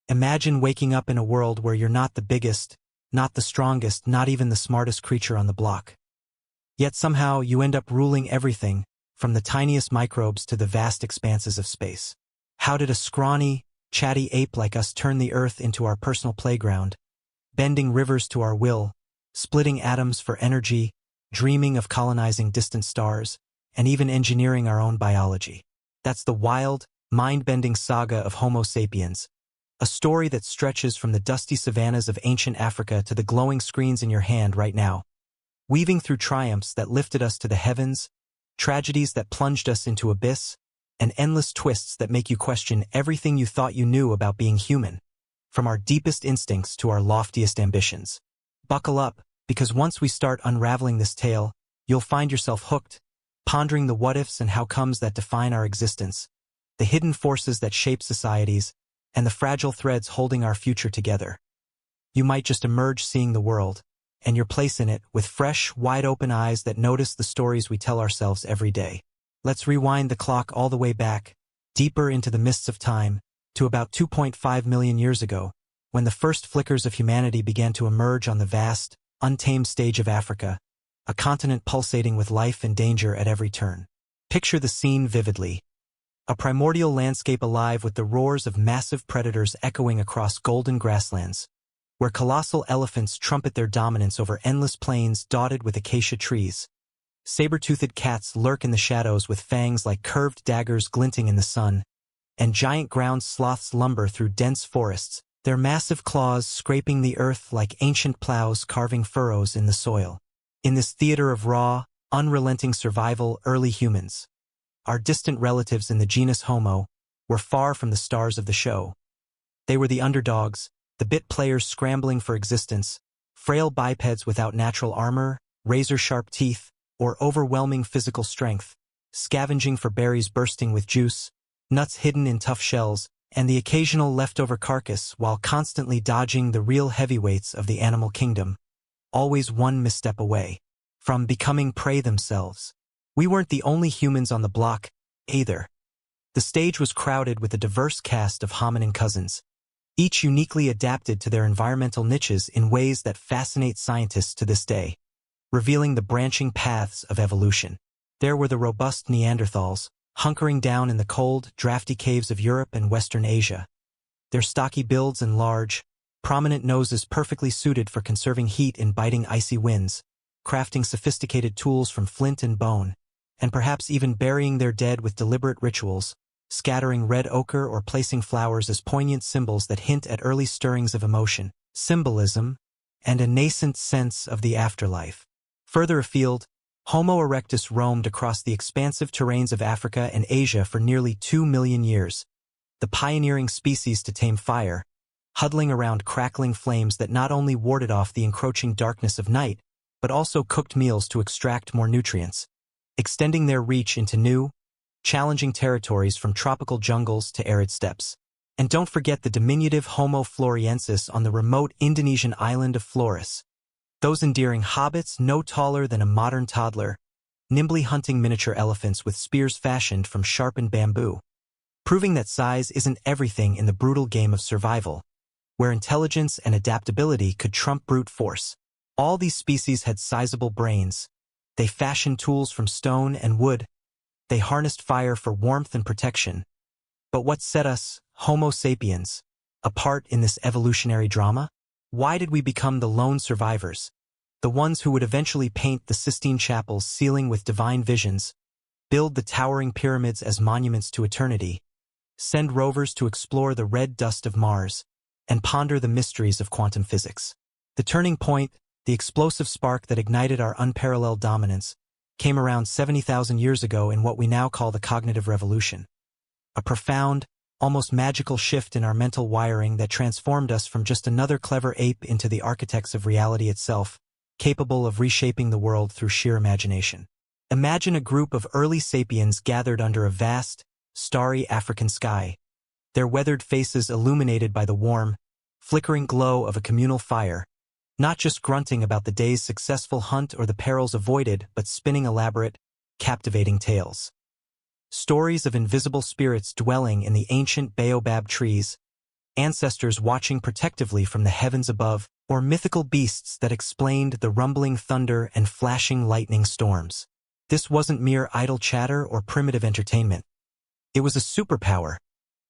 Imagine waking up in a world where you're not the biggest, not the strongest, not even the smartest creature on the block. Yet somehow you end up ruling everything, from the tiniest microbes to the vast expanses of space. How did a scrawny, chatty ape like us turn the earth into our personal playground, bending rivers to our will, splitting atoms for energy, dreaming of colonizing distant stars, and even engineering our own biology? That's the wild, mind-bending saga of Homo sapiens, a story that stretches from the dusty savannas of ancient Africa to the glowing screens in your hand right now, weaving through triumphs that lifted us to the heavens, tragedies that plunged us into abyss, and endless twists that make you question everything you thought you knew about being human, from our deepest instincts to our loftiest ambitions. Buckle up, because once we start unraveling this tale, you'll find yourself hooked, pondering the what-ifs and how-comes that define our existence, the hidden forces that shape societies, and the fragile threads holding our future together. You might just emerge seeing the world, and your place in it, with fresh, wide-open eyes that notice the stories we tell ourselves every day. Let's rewind the clock all the way back, deeper into the mists of time, to about 2.5 million years ago, when the first flickers of humanity began to emerge on the vast, untamed stage of Africa, a continent pulsating with life and danger at every turn. Picture the scene vividly. A primordial landscape alive with the roars of massive predators echoing across golden grasslands, where colossal elephants trumpet their dominance over endless plains dotted with acacia trees. Saber-toothed cats lurk in the shadows with fangs like curved daggers glinting in the sun, and giant ground sloths lumber through dense forests, their massive claws scraping the earth like ancient plows carving furrows in the soil. In this theater of raw, unrelenting survival, early humans, our distant relatives in the genus Homo, were far from the stars of the show. They were the underdogs, the bit players scrambling for existence, frail bipeds without natural armor, razor-sharp teeth, or overwhelming physical strength, scavenging for berries bursting with juice, nuts hidden in tough shells, and the occasional leftover carcass while constantly dodging the real heavyweights of the animal kingdom, always one misstep away from becoming prey themselves. We weren't the only humans on the block, either. The stage was crowded with a diverse cast of hominin cousins, each uniquely adapted to their environmental niches in ways that fascinate scientists to this day, revealing the branching paths of evolution. There were the robust Neanderthals, hunkering down in the cold, drafty caves of Europe and Western Asia, their stocky builds and large, prominent noses perfectly suited for conserving heat in biting icy winds, crafting sophisticated tools from flint and bone, and perhaps even burying their dead with deliberate rituals, scattering red ochre or placing flowers as poignant symbols that hint at early stirrings of emotion, symbolism, and a nascent sense of the afterlife. Further afield, Homo erectus roamed across the expansive terrains of Africa and Asia for nearly 2 million years, the pioneering species to tame fire, huddling around crackling flames that not only warded off the encroaching darkness of night, but also cooked meals to extract more nutrients, extending their reach into new, challenging territories from tropical jungles to arid steppes. And don't forget the diminutive Homo floresiensis on the remote Indonesian island of Flores. Those endearing hobbits no taller than a modern toddler, nimbly hunting miniature elephants with spears fashioned from sharpened bamboo, proving that size isn't everything in the brutal game of survival, where intelligence and adaptability could trump brute force. All these species had sizable brains. They fashioned tools from stone and wood. They harnessed fire for warmth and protection. But what set us, Homo sapiens, apart in this evolutionary drama? Why did we become the lone survivors, the ones who would eventually paint the Sistine Chapel's ceiling with divine visions, build the towering pyramids as monuments to eternity, send rovers to explore the red dust of Mars, and ponder the mysteries of quantum physics? The turning point, the explosive spark that ignited our unparalleled dominance, came around 70,000 years ago in what we now call the cognitive revolution. A profound, almost magical shift in our mental wiring that transformed us from just another clever ape into the architects of reality itself, capable of reshaping the world through sheer imagination. Imagine a group of early sapiens gathered under a vast, starry African sky, their weathered faces illuminated by the warm, flickering glow of a communal fire, not just grunting about the day's successful hunt or the perils avoided, but spinning elaborate, captivating tales. Stories of invisible spirits dwelling in the ancient baobab trees, ancestors watching protectively from the heavens above, or mythical beasts that explained the rumbling thunder and flashing lightning storms. This wasn't mere idle chatter or primitive entertainment. It was a superpower,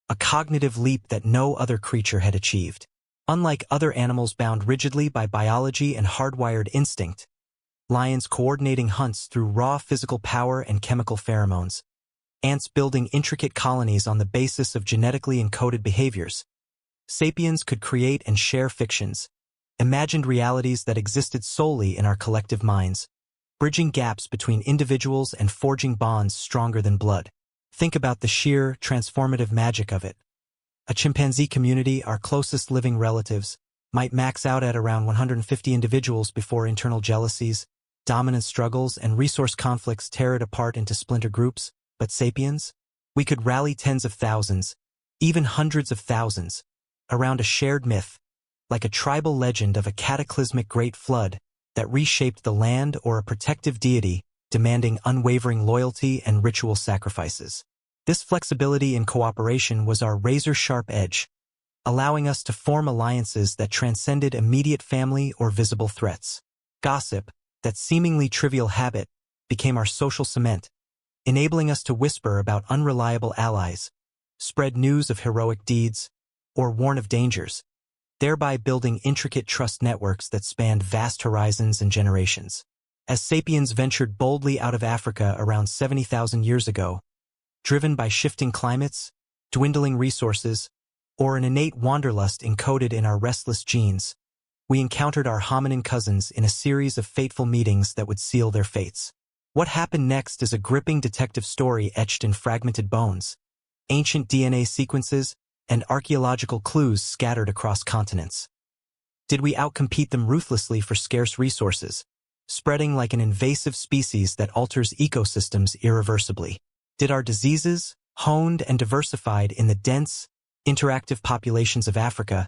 a cognitive leap that no other creature had achieved. Unlike other animals bound rigidly by biology and hardwired instinct, lions coordinating hunts through raw physical power and chemical pheromones, ants building intricate colonies on the basis of genetically encoded behaviors, sapiens could create and share fictions, imagined realities that existed solely in our collective minds, bridging gaps between individuals and forging bonds stronger than blood. Think about the sheer, transformative magic of it. A chimpanzee community, our closest living relatives, might max out at around 150 individuals before internal jealousies, dominance struggles, and resource conflicts tear it apart into splinter groups. But sapiens? We could rally tens of thousands, even hundreds of thousands, around a shared myth, like a tribal legend of a cataclysmic great flood that reshaped the land, or a protective deity demanding unwavering loyalty and ritual sacrifices. This flexibility in cooperation was our razor-sharp edge, allowing us to form alliances that transcended immediate family or visible threats. Gossip, that seemingly trivial habit, became our social cement, enabling us to whisper about unreliable allies, spread news of heroic deeds, or warn of dangers, thereby building intricate trust networks that spanned vast horizons and generations. As sapiens ventured boldly out of Africa around 70,000 years ago, driven by shifting climates, dwindling resources, or an innate wanderlust encoded in our restless genes, we encountered our hominin cousins in a series of fateful meetings that would seal their fates. What happened next is a gripping detective story etched in fragmented bones, ancient DNA sequences, and archaeological clues scattered across continents. Did we outcompete them ruthlessly for scarce resources, spreading like an invasive species that alters ecosystems irreversibly? Did our diseases, honed and diversified in the dense, interactive populations of Africa,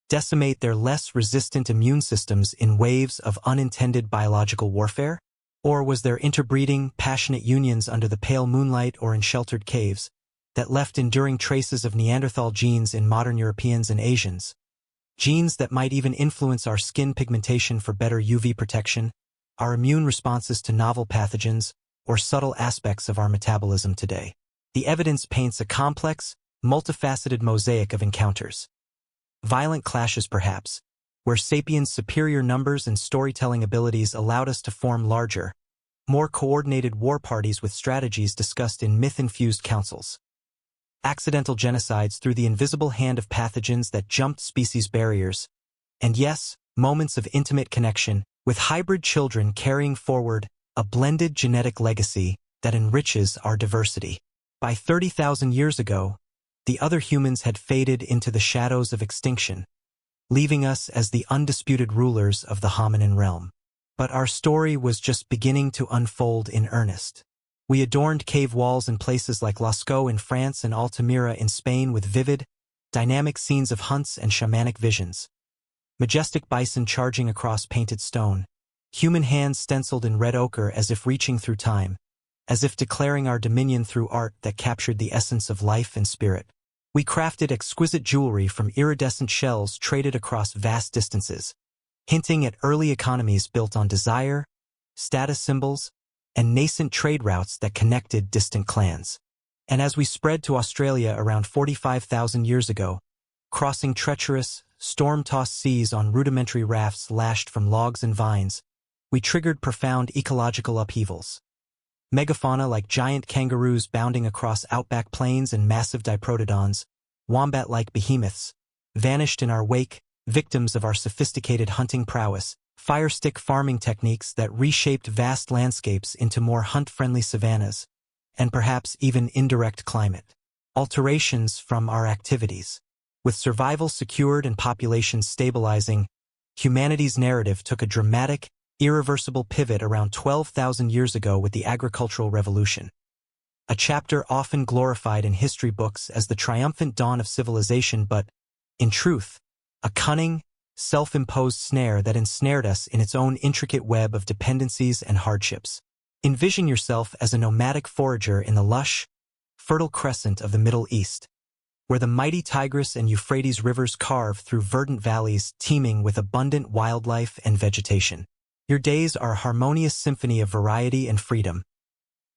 decimate their less resistant immune systems in waves of unintended biological warfare? Or was there interbreeding, passionate unions under the pale moonlight or in sheltered caves that left enduring traces of Neanderthal genes in modern Europeans and Asians? Genes that might even influence our skin pigmentation for better UV protection, our immune responses to novel pathogens, or subtle aspects of our metabolism today. The evidence paints a complex, multifaceted mosaic of encounters. Violent clashes, perhaps, where sapiens' superior numbers and storytelling abilities allowed us to form larger, more coordinated war parties with strategies discussed in myth-infused councils. Accidental genocides through the invisible hand of pathogens that jumped species barriers, and yes, moments of intimate connection, with hybrid children carrying forward a blended genetic legacy that enriches our diversity. By 30,000 years ago, the other humans had faded into the shadows of extinction, leaving us as the undisputed rulers of the hominin realm. But our story was just beginning to unfold in earnest. We adorned cave walls in places like Lascaux in France and Altamira in Spain with vivid, dynamic scenes of hunts and shamanic visions. Majestic bison charging across painted stone, human hands stenciled in red ochre as if reaching through time, as if declaring our dominion through art that captured the essence of life and spirit. We crafted exquisite jewelry from iridescent shells traded across vast distances, hinting at early economies built on desire, status symbols, and nascent trade routes that connected distant clans. And as we spread to Australia around 45,000 years ago, crossing treacherous, storm-tossed seas on rudimentary rafts lashed from logs and vines, we triggered profound ecological upheavals. Megafauna like giant kangaroos bounding across outback plains and massive diprotodons, wombat-like behemoths, vanished in our wake, victims of our sophisticated hunting prowess, firestick farming techniques that reshaped vast landscapes into more hunt-friendly savannas, and perhaps even indirect climate alterations from our activities. With survival secured and populations stabilizing, humanity's narrative took a dramatic, irreversible pivot around 12,000 years ago with the agricultural revolution. A chapter often glorified in history books as the triumphant dawn of civilization, but, in truth, a cunning, self-imposed snare that ensnared us in its own intricate web of dependencies and hardships. Envision yourself as a nomadic forager in the lush, fertile crescent of the Middle East, where the mighty Tigris and Euphrates rivers carve through verdant valleys teeming with abundant wildlife and vegetation. Your days are a harmonious symphony of variety and freedom,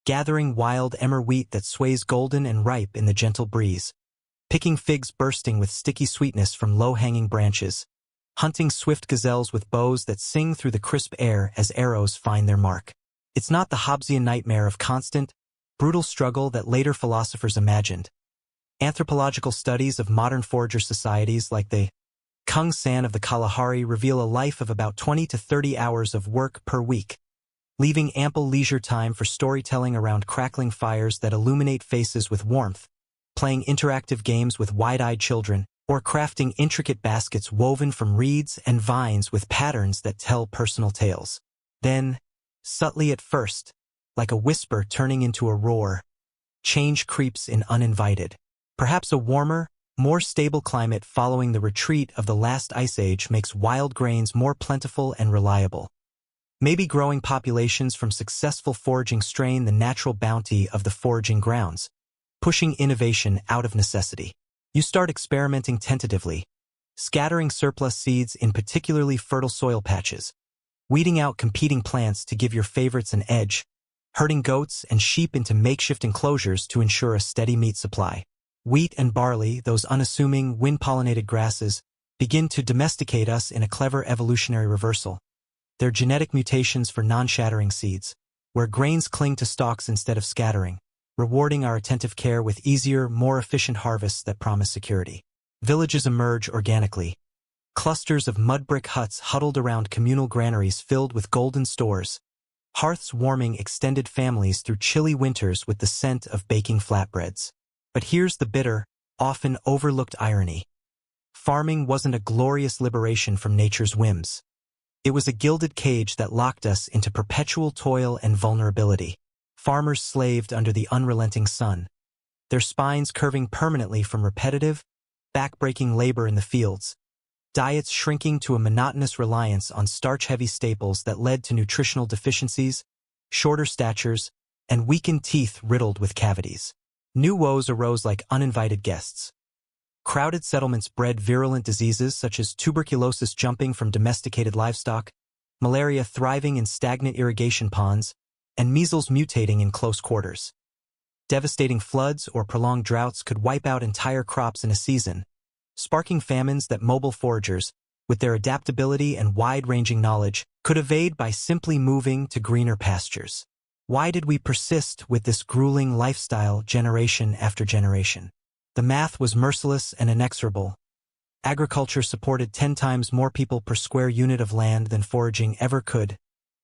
gathering wild emmer wheat that sways golden and ripe in the gentle breeze, picking figs bursting with sticky sweetness from low-hanging branches, hunting swift gazelles with bows that sing through the crisp air as arrows find their mark. It's not the Hobbesian nightmare of constant, brutal struggle that later philosophers imagined. Anthropological studies of modern forager societies like the Kung San of the Kalahari reveal a life of about 20 to 30 hours of work per week, leaving ample leisure time for storytelling around crackling fires that illuminate faces with warmth, playing interactive games with wide-eyed children, or crafting intricate baskets woven from reeds and vines with patterns that tell personal tales. Then, subtly at first, like a whisper turning into a roar, change creeps in uninvited. Perhaps a warmer, more stable climate following the retreat of the last ice age makes wild grains more plentiful and reliable. Maybe growing populations from successful foraging strain the natural bounty of the foraging grounds, pushing innovation out of necessity. You start experimenting tentatively, scattering surplus seeds in particularly fertile soil patches, weeding out competing plants to give your favorites an edge, herding goats and sheep into makeshift enclosures to ensure a steady meat supply. Wheat and barley, those unassuming, wind-pollinated grasses, begin to domesticate us in a clever evolutionary reversal. They're genetic mutations for non-shattering seeds, where grains cling to stalks instead of scattering, rewarding our attentive care with easier, more efficient harvests that promise security. Villages emerge organically. Clusters of mud brick huts huddled around communal granaries filled with golden stores, hearths warming extended families through chilly winters with the scent of baking flatbreads. But here's the bitter, often overlooked irony. Farming wasn't a glorious liberation from nature's whims. It was a gilded cage that locked us into perpetual toil and vulnerability. Farmers slaved under the unrelenting sun, their spines curving permanently from repetitive, back-breaking labor in the fields, diets shrinking to a monotonous reliance on starch-heavy staples that led to nutritional deficiencies, shorter statures, and weakened teeth riddled with cavities. New woes arose like uninvited guests. Crowded settlements bred virulent diseases such as tuberculosis jumping from domesticated livestock, malaria thriving in stagnant irrigation ponds, and measles mutating in close quarters. Devastating floods or prolonged droughts could wipe out entire crops in a season, sparking famines that mobile foragers, with their adaptability and wide-ranging knowledge, could evade by simply moving to greener pastures. Why did we persist with this grueling lifestyle generation after generation? The math was merciless and inexorable. Agriculture supported 10 times more people per square unit of land than foraging ever could,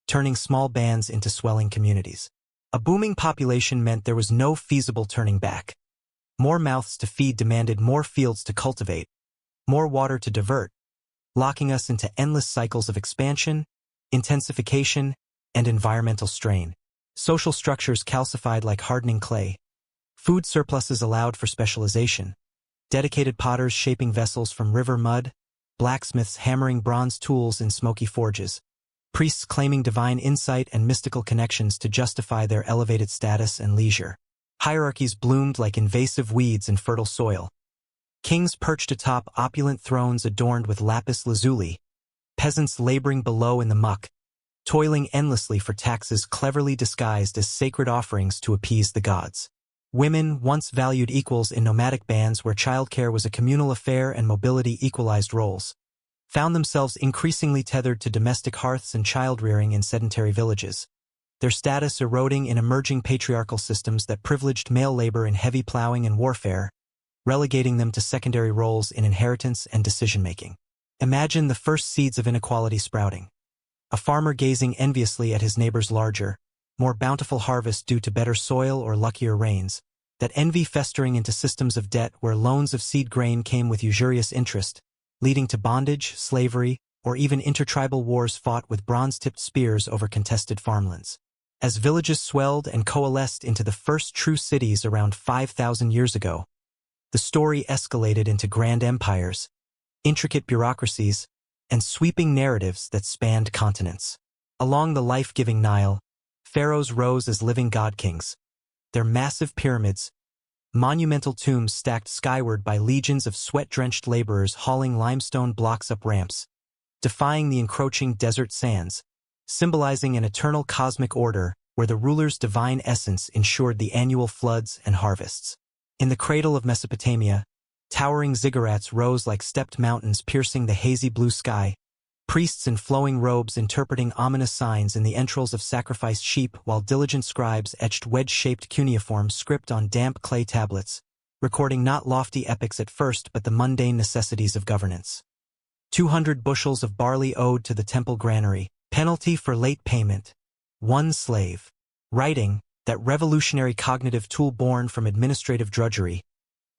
turning small bands into swelling communities. A booming population meant there was no feasible turning back. More mouths to feed demanded more fields to cultivate, more water to divert, locking us into endless cycles of expansion, intensification, and environmental strain. Social structures calcified like hardening clay. Food surpluses allowed for specialization. Dedicated potters shaping vessels from river mud, blacksmiths hammering bronze tools in smoky forges, priests claiming divine insight and mystical connections to justify their elevated status and leisure. Hierarchies bloomed like invasive weeds in fertile soil. Kings perched atop opulent thrones adorned with lapis lazuli, peasants laboring below in the muck, toiling endlessly for taxes cleverly disguised as sacred offerings to appease the gods. Women, once valued equals in nomadic bands where childcare was a communal affair and mobility equalized roles, found themselves increasingly tethered to domestic hearths and child-rearing in sedentary villages, their status eroding in emerging patriarchal systems that privileged male labor in heavy plowing and warfare, relegating them to secondary roles in inheritance and decision-making. Imagine the first seeds of inequality sprouting. A farmer gazing enviously at his neighbor's larger, more bountiful harvest due to better soil or luckier rains, that envy festering into systems of debt where loans of seed grain came with usurious interest, leading to bondage, slavery, or even intertribal wars fought with bronze-tipped spears over contested farmlands. As villages swelled and coalesced into the first true cities around 5,000 years ago, the story escalated into grand empires, intricate bureaucracies, and sweeping narratives that spanned continents. Along the life-giving Nile, pharaohs rose as living god-kings, their massive pyramids, monumental tombs stacked skyward by legions of sweat-drenched laborers hauling limestone blocks up ramps, defying the encroaching desert sands, symbolizing an eternal cosmic order where the ruler's divine essence ensured the annual floods and harvests. In the cradle of Mesopotamia, towering ziggurats rose like stepped mountains piercing the hazy blue sky, priests in flowing robes interpreting ominous signs in the entrails of sacrificed sheep while diligent scribes etched wedge-shaped cuneiform script on damp clay tablets, recording not lofty epics at first but the mundane necessities of governance. 200 bushels of barley owed to the temple granary, penalty for late payment. 1 slave. Writing, that revolutionary cognitive tool born from administrative drudgery,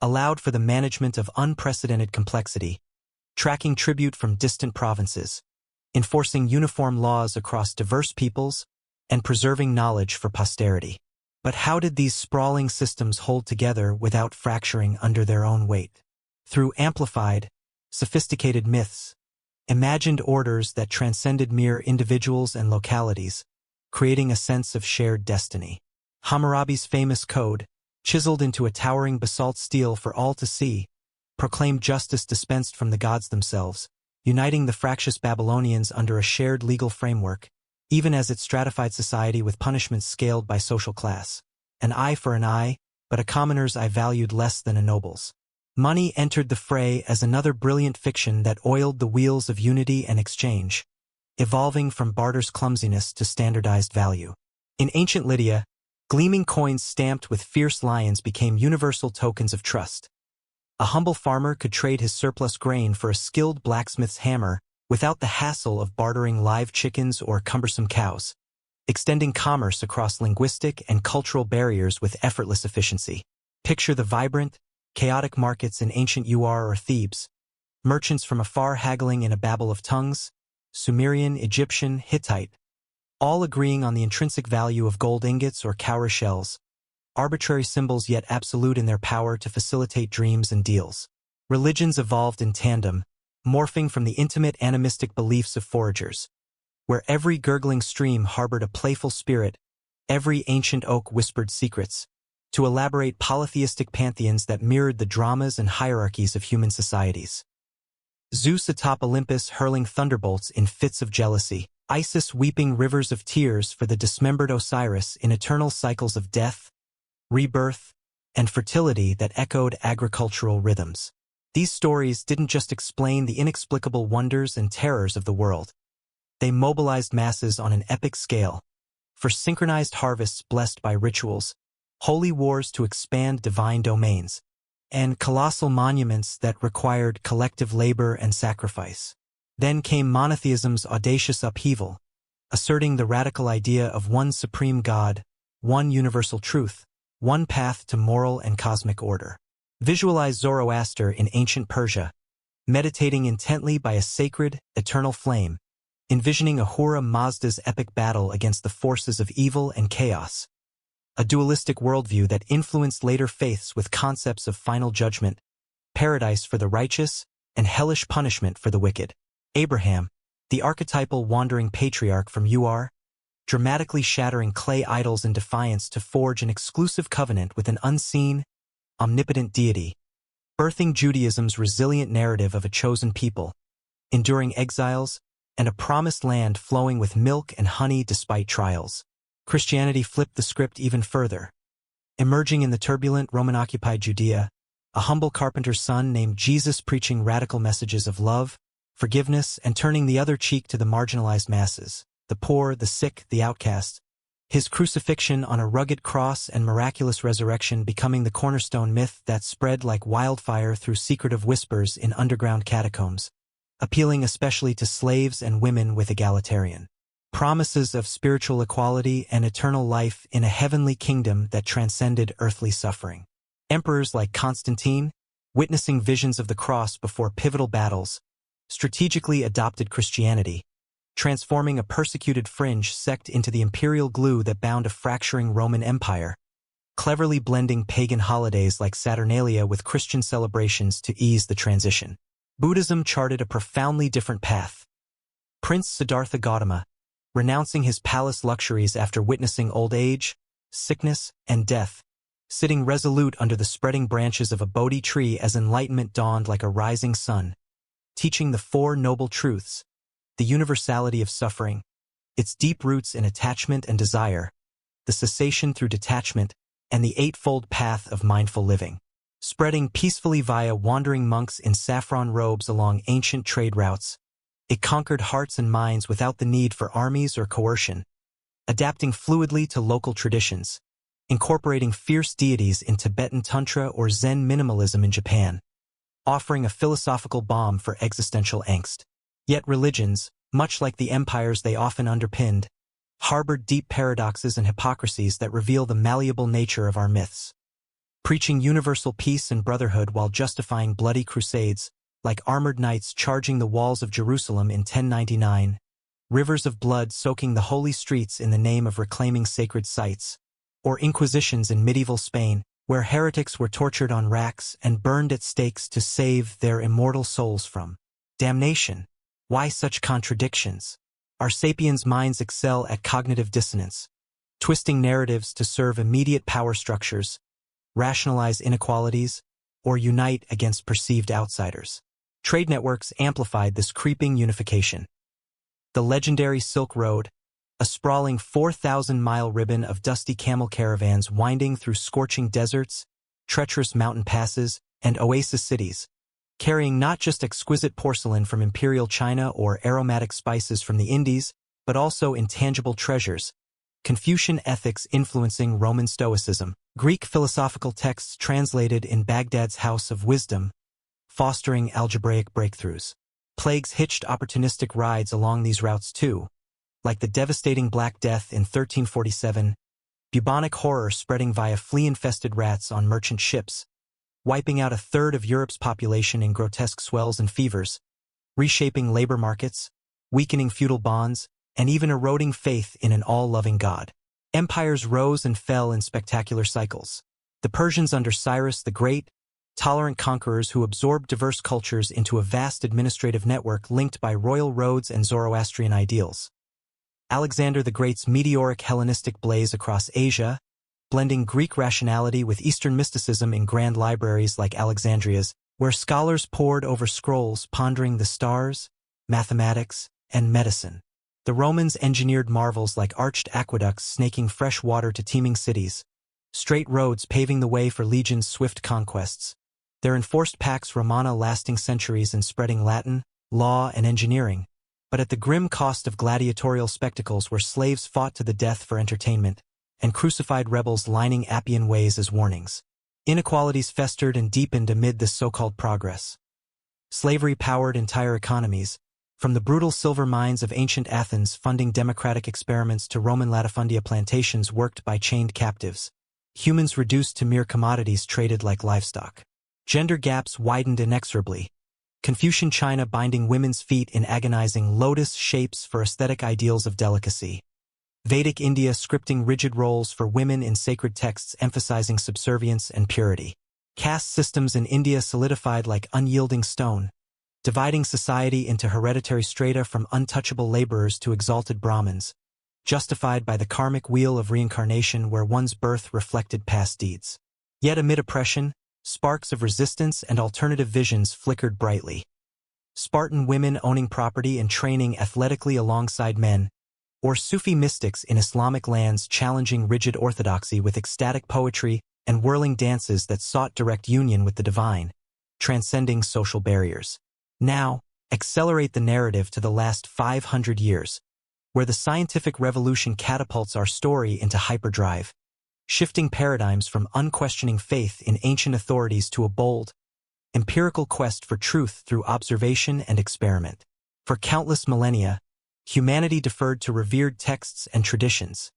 allowed for the management of unprecedented complexity, tracking tribute from distant provinces, enforcing uniform laws across diverse peoples, and preserving knowledge for posterity. But how did these sprawling systems hold together without fracturing under their own weight? Through amplified, sophisticated myths, imagined orders that transcended mere individuals and localities, creating a sense of shared destiny. Hammurabi's famous code, chiseled into a towering basalt stele for all to see, proclaimed justice dispensed from the gods themselves, uniting the fractious Babylonians under a shared legal framework, even as it stratified society with punishments scaled by social class. An eye for an eye, but a commoner's eye valued less than a noble's. Money entered the fray as another brilliant fiction that oiled the wheels of unity and exchange, evolving from barter's clumsiness to standardized value. In ancient Lydia, gleaming coins stamped with fierce lions became universal tokens of trust. A humble farmer could trade his surplus grain for a skilled blacksmith's hammer without the hassle of bartering live chickens or cumbersome cows, extending commerce across linguistic and cultural barriers with effortless efficiency. Picture the vibrant, chaotic markets in ancient Ur or Thebes, merchants from afar haggling in a babel of tongues, Sumerian, Egyptian, Hittite, all agreeing on the intrinsic value of gold ingots or cowrie shells, arbitrary symbols yet absolute in their power to facilitate dreams and deals. Religions evolved in tandem, morphing from the intimate animistic beliefs of foragers, where every gurgling stream harbored a playful spirit, every ancient oak whispered secrets, to elaborate polytheistic pantheons that mirrored the dramas and hierarchies of human societies. Zeus atop Olympus hurling thunderbolts in fits of jealousy, Isis weeping rivers of tears for the dismembered Osiris in eternal cycles of death, rebirth, and fertility that echoed agricultural rhythms. These stories didn't just explain the inexplicable wonders and terrors of the world. They mobilized masses on an epic scale, for synchronized harvests blessed by rituals, holy wars to expand divine domains, and colossal monuments that required collective labor and sacrifice. Then came monotheism's audacious upheaval, asserting the radical idea of one supreme God, one universal truth, one path to moral and cosmic order. Visualize Zoroaster in ancient Persia, meditating intently by a sacred, eternal flame, envisioning Ahura Mazda's epic battle against the forces of evil and chaos. A dualistic worldview that influenced later faiths with concepts of final judgment, paradise for the righteous, and hellish punishment for the wicked. Abraham, the archetypal wandering patriarch from Ur, dramatically shattering clay idols in defiance to forge an exclusive covenant with an unseen, omnipotent deity, birthing Judaism's resilient narrative of a chosen people, enduring exiles, and a promised land flowing with milk and honey despite trials. Christianity flipped the script even further. Emerging in the turbulent Roman-occupied Judea, a humble carpenter's son named Jesus preaching radical messages of love, forgiveness, and turning the other cheek to the marginalized masses, the poor, the sick, the outcast. His crucifixion on a rugged cross and miraculous resurrection becoming the cornerstone myth that spread like wildfire through secretive whispers in underground catacombs, appealing especially to slaves and women with egalitarian promises of spiritual equality and eternal life in a heavenly kingdom that transcended earthly suffering. Emperors like Constantine, witnessing visions of the cross before pivotal battles, strategically adopted Christianity, transforming a persecuted fringe sect into the imperial glue that bound a fracturing Roman Empire, cleverly blending pagan holidays like Saturnalia with Christian celebrations to ease the transition. Buddhism charted a profoundly different path. Prince Siddhartha Gautama, renouncing his palace luxuries after witnessing old age, sickness, and death, sitting resolute under the spreading branches of a Bodhi tree as enlightenment dawned like a rising sun, teaching the Four Noble Truths, the universality of suffering, its deep roots in attachment and desire, the cessation through detachment, and the eightfold path of mindful living. Spreading peacefully via wandering monks in saffron robes along ancient trade routes, it conquered hearts and minds without the need for armies or coercion, adapting fluidly to local traditions, incorporating fierce deities in Tibetan Tantra or Zen minimalism in Japan, offering a philosophical balm for existential angst. Yet religions, much like the empires they often underpinned, harbored deep paradoxes and hypocrisies that reveal the malleable nature of our myths. Preaching universal peace and brotherhood while justifying bloody crusades, like armored knights charging the walls of Jerusalem in 1099, rivers of blood soaking the holy streets in the name of reclaiming sacred sites, or inquisitions in medieval Spain, where heretics were tortured on racks and burned at stakes to save their immortal souls from damnation. Why such contradictions? Our sapiens' minds excel at cognitive dissonance, twisting narratives to serve immediate power structures, rationalize inequalities, or unite against perceived outsiders. Trade networks amplified this creeping unification. The legendary Silk Road, a sprawling 4,000-mile ribbon of dusty camel caravans winding through scorching deserts, treacherous mountain passes, and oasis cities, carrying not just exquisite porcelain from imperial China or aromatic spices from the Indies, but also intangible treasures, Confucian ethics influencing Roman Stoicism, Greek philosophical texts translated in Baghdad's House of Wisdom, fostering algebraic breakthroughs. Plagues hitched opportunistic rides along these routes too, like the devastating Black Death in 1347, bubonic horror spreading via flea-infested rats on merchant ships, wiping out a third of Europe's population in grotesque swells and fevers, reshaping labor markets, weakening feudal bonds, and even eroding faith in an all-loving God. Empires rose and fell in spectacular cycles. The Persians under Cyrus the Great, tolerant conquerors who absorbed diverse cultures into a vast administrative network linked by royal roads and Zoroastrian ideals. Alexander the Great's meteoric Hellenistic blaze across Asia, blending Greek rationality with Eastern mysticism in grand libraries like Alexandria's, where scholars pored over scrolls pondering the stars, mathematics, and medicine. The Romans engineered marvels like arched aqueducts snaking fresh water to teeming cities, straight roads paving the way for legions' swift conquests, their enforced Pax Romana lasting centuries and spreading Latin, law, and engineering, but at the grim cost of gladiatorial spectacles where slaves fought to the death for entertainment, and crucified rebels lining Appian ways as warnings. Inequalities festered and deepened amid this so-called progress. Slavery powered entire economies, from the brutal silver mines of ancient Athens funding democratic experiments to Roman latifundia plantations worked by chained captives. Humans reduced to mere commodities traded like livestock. Gender gaps widened inexorably. Confucian China binding women's feet in agonizing lotus shapes for aesthetic ideals of delicacy. Vedic India scripting rigid roles for women in sacred texts emphasizing subservience and purity. Caste systems in India solidified like unyielding stone, dividing society into hereditary strata from untouchable laborers to exalted Brahmins, justified by the karmic wheel of reincarnation where one's birth reflected past deeds. Yet amid oppression, sparks of resistance and alternative visions flickered brightly. Spartan women owning property and training athletically alongside men, or Sufi mystics in Islamic lands challenging rigid orthodoxy with ecstatic poetry and whirling dances that sought direct union with the divine, transcending social barriers. Now, accelerate the narrative to the last 500 years, where the scientific revolution catapults our story into hyperdrive, shifting paradigms from unquestioning faith in ancient authorities to a bold, empirical quest for truth through observation and experiment. For countless millennia, humanity deferred to revered texts and traditions.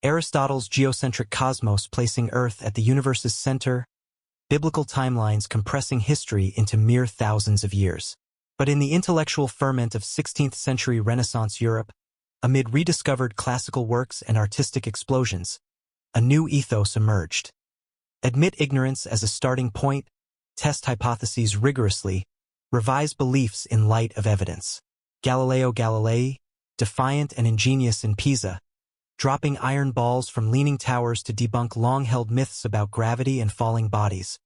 Aristotle's geocentric cosmos placing Earth at the universe's center, biblical timelines compressing history into mere thousands of years. But in the intellectual ferment of 16th-century Renaissance Europe, amid rediscovered classical works and artistic explosions, a new ethos emerged. Admit ignorance as a starting point, test hypotheses rigorously, revise beliefs in light of evidence. Galileo Galilei, defiant and ingenious in Pisa, dropping iron balls from leaning towers to debunk long-held myths about gravity and falling bodies,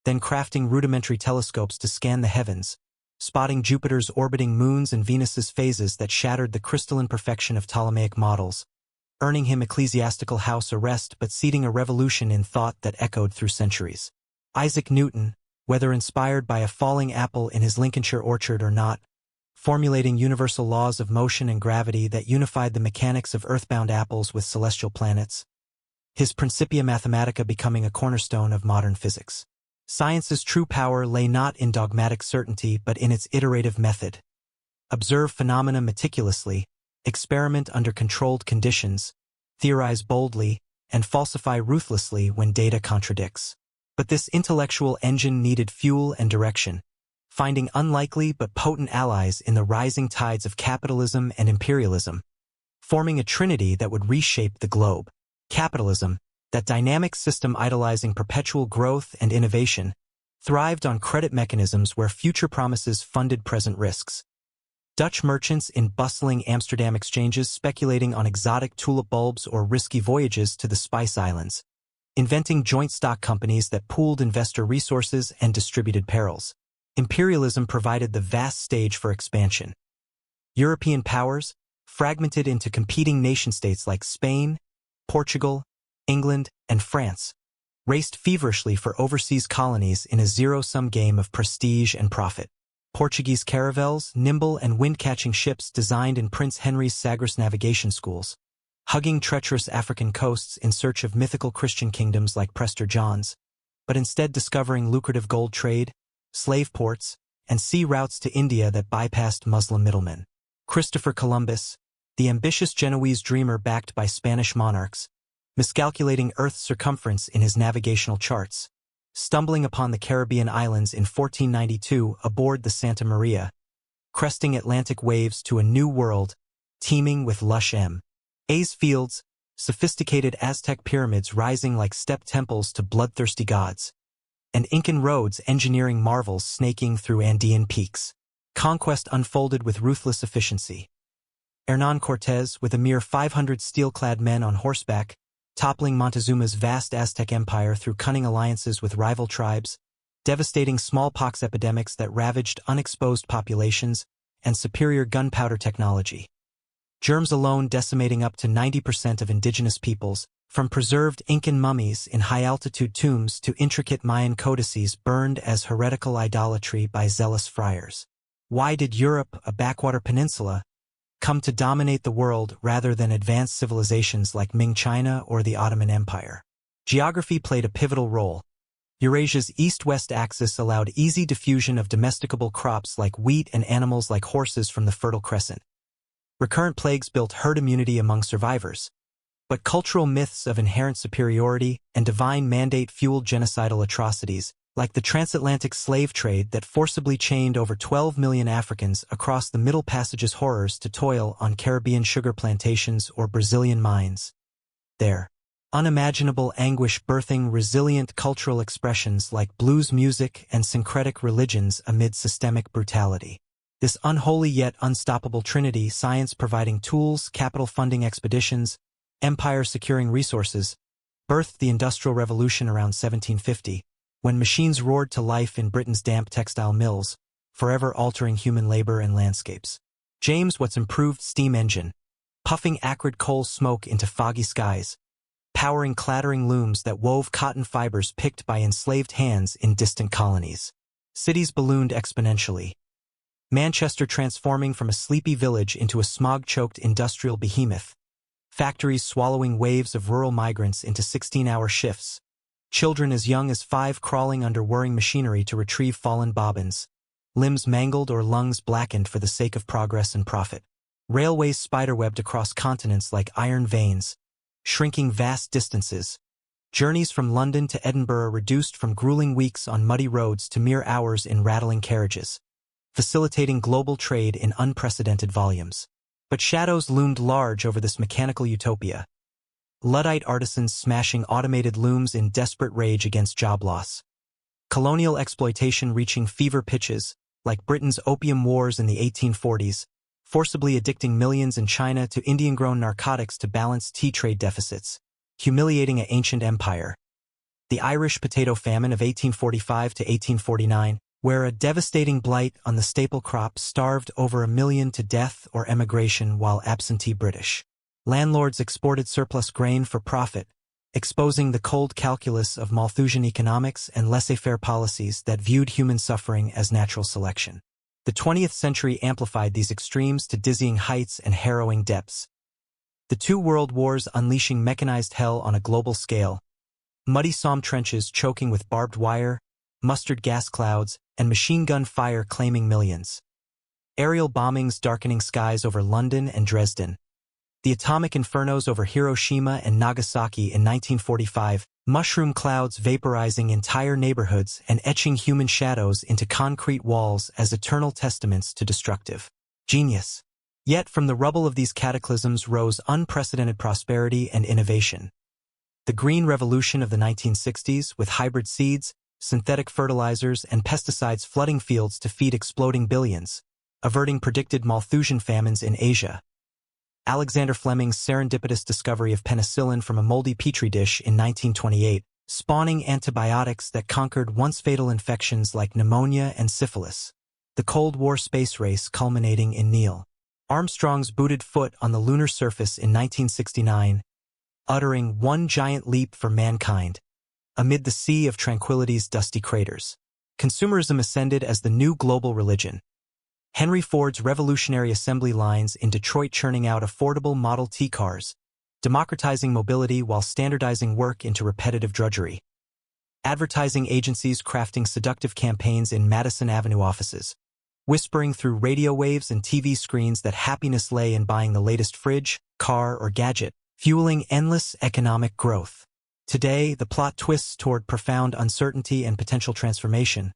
then crafting rudimentary telescopes to scan the heavens, spotting Jupiter's orbiting moons and Venus's phases that shattered the crystalline perfection of Ptolemaic models, earning him ecclesiastical house arrest but seeding a revolution in thought that echoed through centuries. Isaac Newton, whether inspired by a falling apple in his Lincolnshire orchard or not, formulating universal laws of motion and gravity that unified the mechanics of earthbound apples with celestial planets, his Principia Mathematica becoming a cornerstone of modern physics. Science's true power lay not in dogmatic certainty but in its iterative method. Observe phenomena meticulously, experiment under controlled conditions, theorize boldly, and falsify ruthlessly when data contradicts. But this intellectual engine needed fuel and direction, finding unlikely but potent allies in the rising tides of capitalism and imperialism, forming a trinity that would reshape the globe. Capitalism, that dynamic system idolizing perpetual growth and innovation, thrived on credit mechanisms where future promises funded present risks. Dutch merchants in bustling Amsterdam exchanges speculating on exotic tulip bulbs or risky voyages to the Spice Islands, inventing joint stock companies that pooled investor resources and distributed perils. Imperialism provided the vast stage for expansion. European powers, fragmented into competing nation-states like Spain, Portugal, England, and France, raced feverishly for overseas colonies in a zero-sum game of prestige and profit. Portuguese caravels, nimble and wind-catching ships designed in Prince Henry's Sagres navigation schools, hugging treacherous African coasts in search of mythical Christian kingdoms like Prester John's, but instead discovering lucrative gold trade, slave ports, and sea routes to India that bypassed Muslim middlemen. Christopher Columbus, the ambitious Genoese dreamer backed by Spanish monarchs, miscalculating Earth's circumference in his navigational charts, stumbling upon the Caribbean islands in 1492 aboard the Santa Maria, cresting Atlantic waves to a new world, teeming with lush maize fields, sophisticated Aztec pyramids rising like step temples to bloodthirsty gods, and Incan roads engineering marvels snaking through Andean peaks. Conquest unfolded with ruthless efficiency. Hernán Cortés, with a mere 500 steel-clad men on horseback, toppling Montezuma's vast Aztec empire through cunning alliances with rival tribes, devastating smallpox epidemics that ravaged unexposed populations, and superior gunpowder technology. Germs alone decimating up to 90% of indigenous peoples, from preserved Incan mummies in high-altitude tombs to intricate Mayan codices burned as heretical idolatry by zealous friars. Why did Europe, a backwater peninsula, come to dominate the world rather than advanced civilizations like Ming China or the Ottoman Empire? Geography played a pivotal role. Eurasia's east-west axis allowed easy diffusion of domesticable crops like wheat and animals like horses from the Fertile Crescent. Recurrent plagues built herd immunity among survivors, but cultural myths of inherent superiority and divine mandate fueled genocidal atrocities, like the transatlantic slave trade that forcibly chained over 12 million Africans across the Middle Passage's horrors to toil on Caribbean sugar plantations or Brazilian mines. Their unimaginable anguish birthing resilient cultural expressions like blues music and syncretic religions amid systemic brutality. This unholy yet unstoppable trinity, science providing tools, capital funding expeditions, empire securing resources, birthed the Industrial Revolution around 1750, when machines roared to life in Britain's damp textile mills, forever altering human labor and landscapes. James Watt's improved steam engine, puffing acrid coal smoke into foggy skies, powering clattering looms that wove cotton fibers picked by enslaved hands in distant colonies. Cities ballooned exponentially. Manchester transforming from a sleepy village into a smog-choked industrial behemoth, factories swallowing waves of rural migrants into 16-hour shifts, children as young as 5 crawling under whirring machinery to retrieve fallen bobbins, limbs mangled or lungs blackened for the sake of progress and profit. Railways spiderwebbed across continents like iron veins, shrinking vast distances. Journeys from London to Edinburgh reduced from grueling weeks on muddy roads to mere hours in rattling carriages, facilitating global trade in unprecedented volumes. But shadows loomed large over this mechanical utopia. Luddite artisans smashing automated looms in desperate rage against job loss. Colonial exploitation reaching fever pitches, like Britain's opium wars in the 1840s, forcibly addicting millions in China to Indian-grown narcotics to balance tea trade deficits, humiliating an ancient empire. The Irish potato famine of 1845 to 1849, where a devastating blight on the staple crop starved over 1 million to death or emigration while absentee British landlords exported surplus grain for profit, exposing the cold calculus of Malthusian economics and laissez-faire policies that viewed human suffering as natural selection. The 20th century amplified these extremes to dizzying heights and harrowing depths. The two world wars unleashing mechanized hell on a global scale, muddy Somme trenches choking with barbed wire, mustard gas clouds, and machine gun fire claiming millions. Aerial bombings darkening skies over London and Dresden. The atomic infernos over Hiroshima and Nagasaki in 1945, mushroom clouds vaporizing entire neighborhoods and etching human shadows into concrete walls as eternal testaments to destructive genius. Yet from the rubble of these cataclysms rose unprecedented prosperity and innovation. The Green Revolution of the 1960s, with hybrid seeds, synthetic fertilizers, and pesticides flooding fields to feed exploding billions, averting predicted Malthusian famines in Asia. Alexander Fleming's serendipitous discovery of penicillin from a moldy petri dish in 1928, spawning antibiotics that conquered once fatal infections like pneumonia and syphilis. The Cold War space race culminating in Neil Armstrong's booted foot on the lunar surface in 1969, uttering one giant leap for mankind, amid the sea of tranquility's dusty craters. Consumerism ascended as the new global religion. Henry Ford's revolutionary assembly lines in Detroit churning out affordable Model T cars, democratizing mobility while standardizing work into repetitive drudgery. Advertising agencies crafting seductive campaigns in Madison Avenue offices, whispering through radio waves and TV screens that happiness lay in buying the latest fridge, car, or gadget, fueling endless economic growth. Today, the plot twists toward profound uncertainty and potential transformation.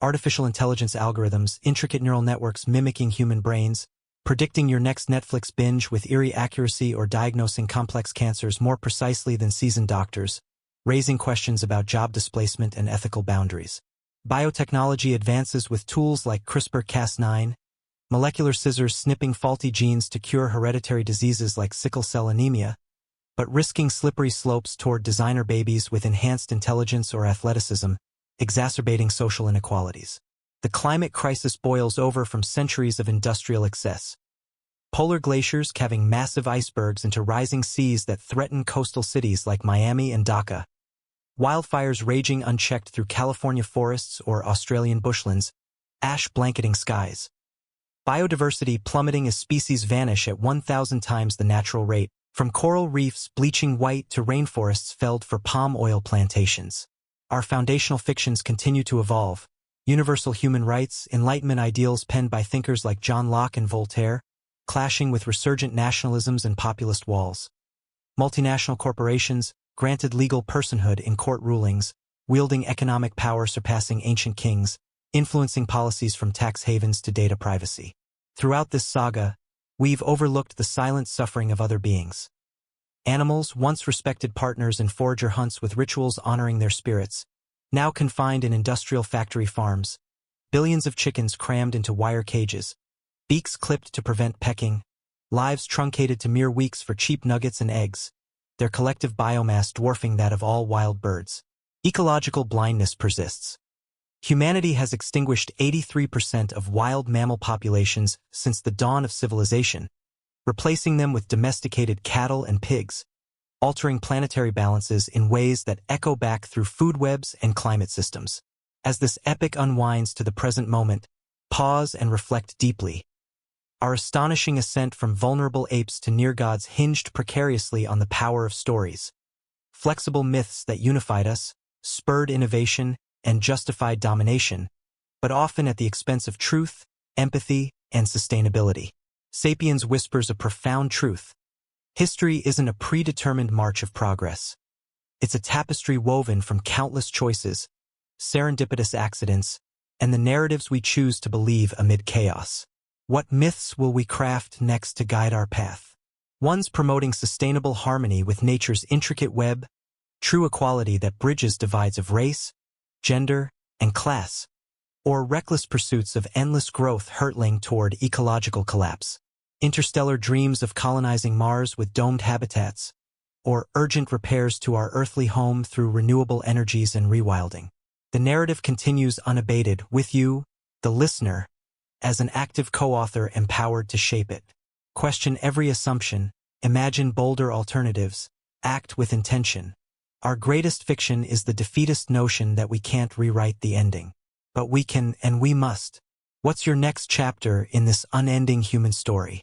Artificial intelligence algorithms, intricate neural networks mimicking human brains, predicting your next Netflix binge with eerie accuracy or diagnosing complex cancers more precisely than seasoned doctors, raising questions about job displacement and ethical boundaries. Biotechnology advances with tools like CRISPR-Cas9, molecular scissors snipping faulty genes to cure hereditary diseases like sickle cell anemia, but risking slippery slopes toward designer babies with enhanced intelligence or athleticism, exacerbating social inequalities. The climate crisis boils over from centuries of industrial excess. Polar glaciers calving massive icebergs into rising seas that threaten coastal cities like Miami and Dhaka. Wildfires raging unchecked through California forests or Australian bushlands, ash blanketing skies. Biodiversity plummeting as species vanish at 1,000 times the natural rate, from coral reefs bleaching white to rainforests felled for palm oil plantations. Our foundational fictions continue to evolve. Universal human rights, Enlightenment ideals penned by thinkers like John Locke and Voltaire, clashing with resurgent nationalisms and populist walls. Multinational corporations, granted legal personhood in court rulings, wielding economic power surpassing ancient kings, influencing policies from tax havens to data privacy. Throughout this saga, we've overlooked the silent suffering of other beings. Animals, once respected partners in forager hunts with rituals honoring their spirits, now confined in industrial factory farms, billions of chickens crammed into wire cages, beaks clipped to prevent pecking, lives truncated to mere weeks for cheap nuggets and eggs, their collective biomass dwarfing that of all wild birds. Ecological blindness persists. Humanity has extinguished 83% of wild mammal populations since the dawn of civilization, replacing them with domesticated cattle and pigs, altering planetary balances in ways that echo back through food webs and climate systems. As this epic unwinds to the present moment, pause and reflect deeply. Our astonishing ascent from vulnerable apes to near-gods hinged precariously on the power of stories. Flexible myths that unified us, spurred innovation, and justified domination, but often at the expense of truth, empathy, and sustainability. Sapiens whispers a profound truth. History isn't a predetermined march of progress. It's a tapestry woven from countless choices, serendipitous accidents, and the narratives we choose to believe amid chaos. What myths will we craft next to guide our path? Ones promoting sustainable harmony with nature's intricate web, true equality that bridges divides of race, gender, and class, or reckless pursuits of endless growth hurtling toward ecological collapse. interstellar dreams of colonizing Mars with domed habitats, or urgent repairs to our earthly home through renewable energies and rewilding. The narrative continues unabated, with you, the listener, as an active co-author empowered to shape it. Question every assumption, imagine bolder alternatives, act with intention. Our greatest fiction is the defeatist notion that we can't rewrite the ending. But we can, and we must. What's your next chapter in this unending human story?